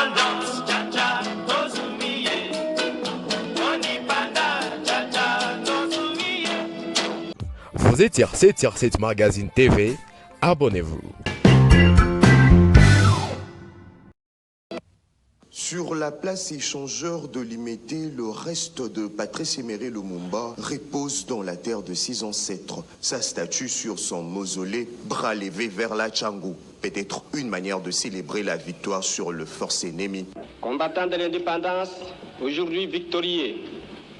l'indépendance, cha-cha, Tozumiye. Onipanda, cha-cha, Tozumiye. Vous êtes sur cette magazine TV, abonnez-vous. Sur la place échangeur de Limité, le reste de Patrice Emery Lumumba repose dans la terre de ses ancêtres. Sa statue sur son mausolée, bras levés vers la Tchangou. Peut-être une manière de célébrer la victoire sur le force ennemi. Combattants de l'indépendance, aujourd'hui victorieux,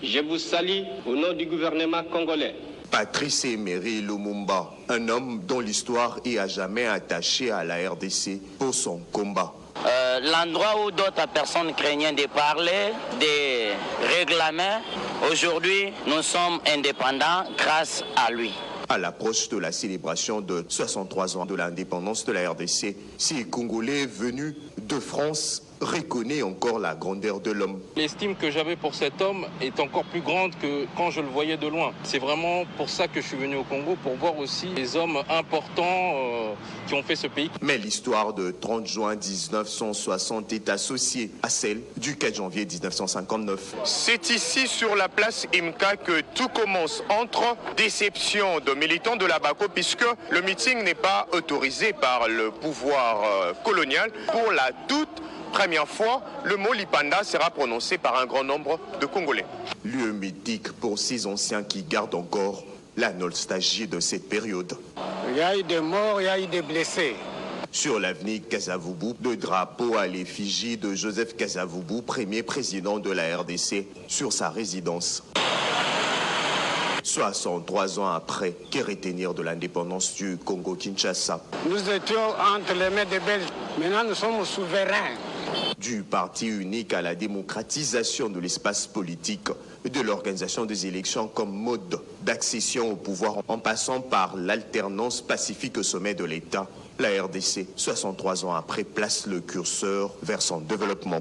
je vous salue au nom du gouvernement congolais. Patrice Emery Lumumba, un homme dont l'histoire est à jamais attachée à la RDC pour son combat. L'endroit où d'autres personnes craignaient de parler, de réclamer, aujourd'hui nous sommes indépendants grâce à lui. À l'approche de la célébration de 63 ans de l'indépendance de la RDC, ces Congolais venus de France reconnaissent encore la grandeur de l'homme. L'estime que j'avais pour cet homme est encore plus grande que quand je le voyais de loin. C'est vraiment pour ça que je suis venu au Congo, pour voir aussi les hommes importants qui ont fait ce pays. Mais l'histoire de 30 juin 1960 est associée à celle du 4 janvier 1959. C'est ici sur la place Imka que tout commence entre déception de militants de la BACO puisque le meeting n'est pas autorisé par le pouvoir colonial. Pour la toute première fois, le mot Lipanda sera prononcé par un grand nombre de Congolais. Lieu mythique pour ces anciens qui gardent encore la nostalgie de cette période. Il y a eu des morts, il y a eu des blessés. Sur l'avenue Kasavubu, le drapeau à l'effigie de Joseph Kasavubu, premier président de la RDC, sur sa résidence. 63 ans après, que retenir de l'indépendance du Congo-Kinshasa? Nous étions entre les mains des Belges. Maintenant, nous sommes souverains. Du parti unique à la démocratisation de l'espace politique et de l'organisation des élections comme mode d'accession au pouvoir en passant par l'alternance pacifique au sommet de l'État, la RDC, 63 ans après, place le curseur vers son développement.